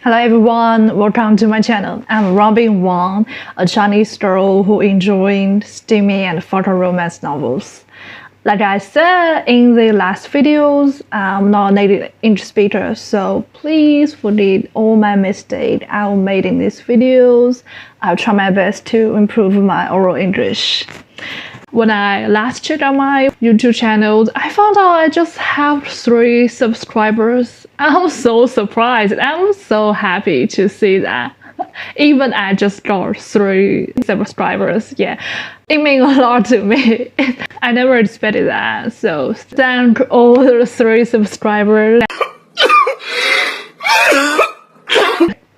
Hello everyone, welcome to my channel. I'm Robyn Wang, a Chinese girl who enjoys steamy and photo romance novels. Like I said in the last videos, I'm not a native English speaker, so please forgive all my mistakes I made in these videos. I'll try my best to improve my oral English. When I last checked out my YouTube channel, I found out I just have 3 subscribers. I'm so surprised. I'm so happy to see that. Even I just got 3 subscribers. Yeah, it means a lot to me. I never expected that. So thank all the 3 subscribers.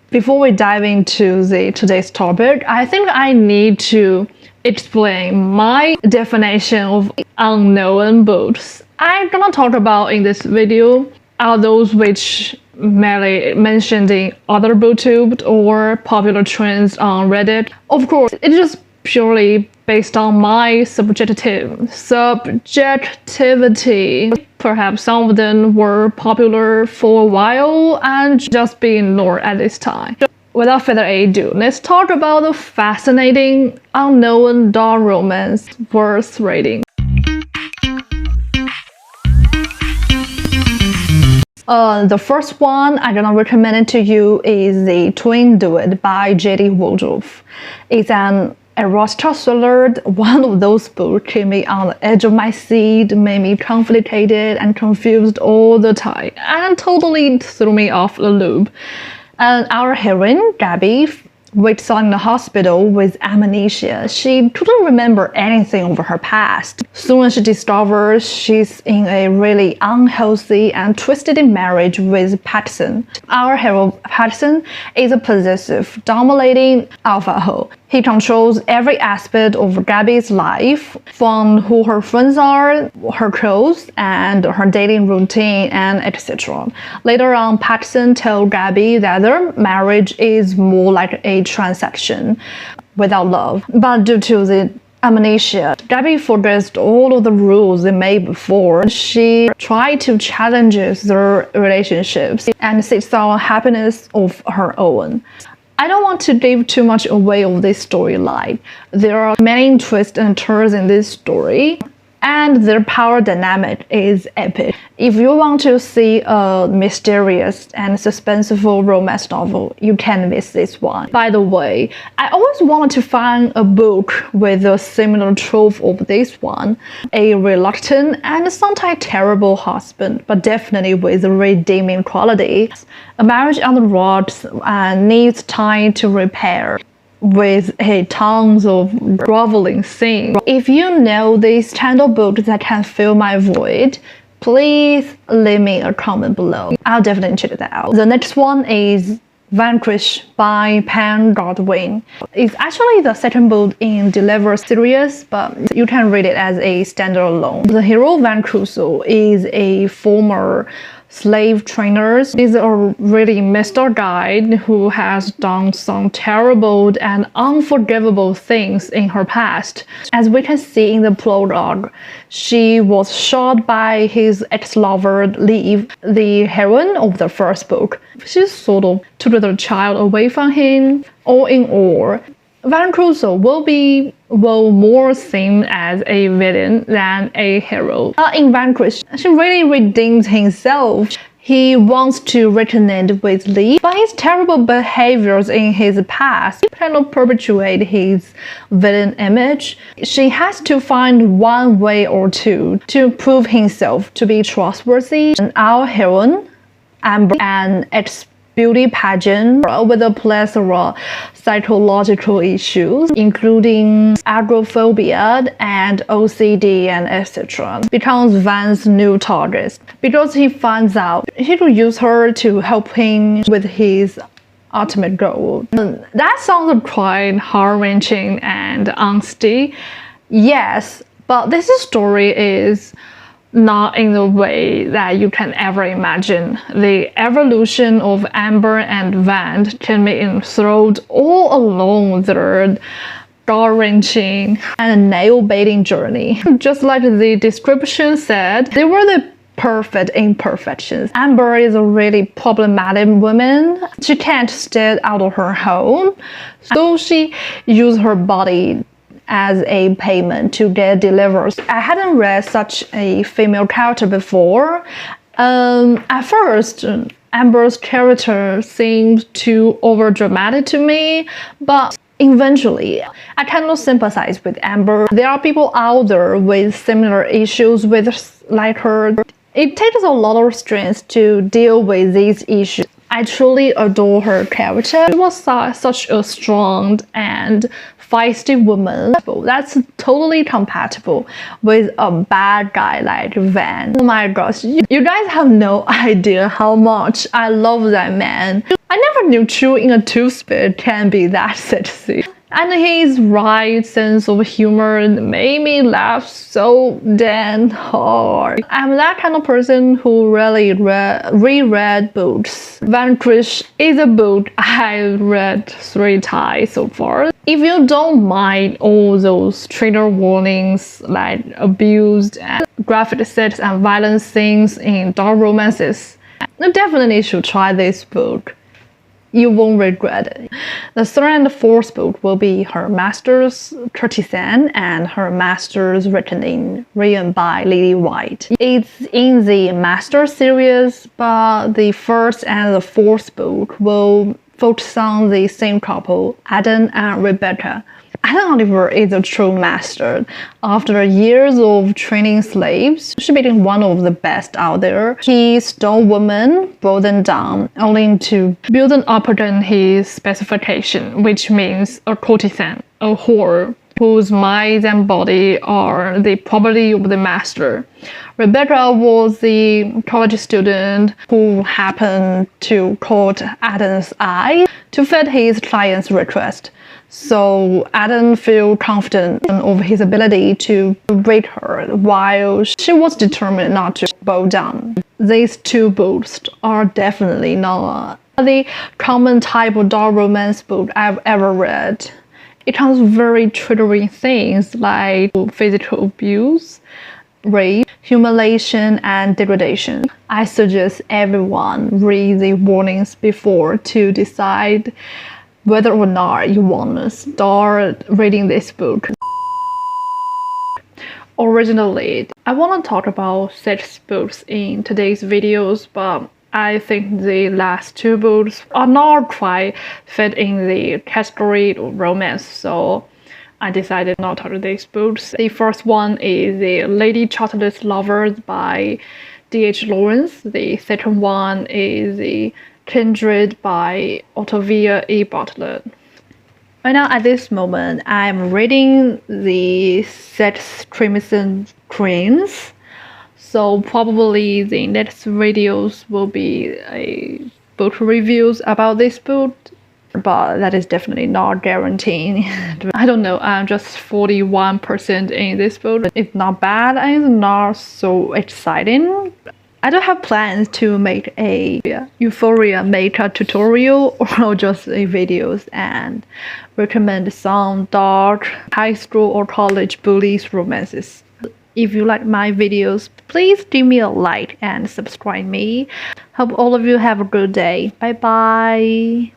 Before we dive into today's topic, I think I need to explain my definition of unknown books. I'm gonna talk about in this video are those which merely mentioned in other booktube or popular trends on Reddit. Of course, it's just purely based on my subjectivity. Perhaps some of them were popular for a while and just being ignored at this time. Without further ado, let's talk about the fascinating unknown dark romance worth reading. The first one I'm gonna recommend it to you is The Twin Duet by Jettie Woodruff. It's an erotic thriller, one of those books kept me on the edge of my seat, made me conflicted and confused all the time, and totally threw me off the loop. And our heroine, Gabby, wakes up in the hospital with amnesia. She couldn't remember anything of her past. Soon she discovers she's in a really unhealthy and twisted marriage with Courtesan. Our hero, Courtesan, is a possessive, dominating alpha hoe. He controls every aspect of Gabby's life, from who her friends are, her clothes, and her dating routine, and etc. Later on, Courtesan tells Gabby that their marriage is more like a transaction without love. But due to the amnesia, Gabby forgets all of the rules they made before. She tried to challenge their relationships and seeks out happiness of her own. I don't want to give too much away of this storyline. There are many twists and turns in this story, and their power dynamic is epic. If you want to see a mysterious and suspenseful romance novel, you can't miss this one. By the way, I always wanted to find a book with a similar trope of this one. A reluctant and sometimes terrible husband, but definitely with redeeming qualities. A marriage on the rocks and needs time to repair, with tons of groveling scenes. If you know this kind of book that can fill my void, please leave me a comment below. I'll definitely check that out. The next one is Vanquish by Pam Godwin. It's actually the second book in Deliver series, but you can read it as a standalone. The hero Vanquish is a former slave trainer. He's a really messed up guy who has done some terrible and unforgivable things in her past. As we can see in the prologue, she was shot by his ex-lover Liv, the heroine of the first book. She sort of took the child away from him. All in all, Vanquish will more seen as a villain than a hero. In Vanquish, she really redeems himself. He wants to reconnect with Lee, but his terrible behaviors in his past cannot perpetuate his villain image. She has to find one way or two to prove himself to be trustworthy. And our heroine, Amber, an beauty pageant with a plethora of psychological issues, including agoraphobia and OCD and etc., becomes Van's new target because he finds out he will use her to help him with his ultimate goal. That sounds quite heart-wrenching and angsty. Yes, but this story is not in the way that you can ever imagine. The evolution of Amber and Van can be enthralled all along their gut-wrenching and nail-biting journey. Just like the description said, they were the perfect imperfections. Amber is a really problematic woman. She can't stay out of her home, so she used her body as a payment to get delivered. I hadn't read such a female character before. At first, Amber's character seemed too overdramatic to me, but eventually, I cannot sympathize with Amber. There are people out there with similar issues like her. It takes a lot of strength to deal with these issues. I truly adore her character. She was such a strong and feisty woman that's totally compatible with a bad guy like Van. Oh my gosh, you guys have no idea how much I love that man. I never knew chewing a toothpick can be that sexy. And his right sense of humor made me laugh so damn hard. I'm that kind of person who really reread books. Vanquish is a book I've read 3 times so far. If you don't mind all those trigger warnings like abuse and graphic sex and violence scenes in dark romances, you definitely should try this book. You won't regret it. The 3rd and 4th book will be her master's Courtesan and her master's written by Lily White. It's in the master series, but the 1st and the 4th book will focus on the same couple, Adam and Rebecca. Adam Oliver is a true master. After years of training slaves, she became one of the best out there. He stole women, brought them down, only to build them up against his specification, which means a courtesan, a whore, whose mind and body are the property of the master. Rebecca was the college student who happened to caught Adam's eye to fit his client's request. So Adam felt confident of his ability to break her, while she was determined not to bow down. These 2 books are definitely not the common type of dark romance book I've ever read. It comes very triggering things like physical abuse, rape, humiliation, and degradation. I suggest everyone read the warnings before to decide whether or not you want to start reading this book. Originally, I want to talk about sex books in today's videos, but I think the last 2 books are not quite fit in the category of romance, so I decided not to read these books. The first one is The Lady Childless Lovers by D.H. Lawrence. The second one is The Kindred by Octavia E. Butler. Right now, at this moment, I'm reading the Sex Crimson Queens. So probably the next videos will be a book reviews about this book, but that is definitely not guaranteeing. I don't know, I'm just 41% in this book. It's not bad and it's not so exciting. I don't have plans to make a Euphoria makeup tutorial or just a videos and recommend some dark high school or college bullies romances. If you like my videos, please give me a like and subscribe me. Hope all of you have a good day. Bye bye.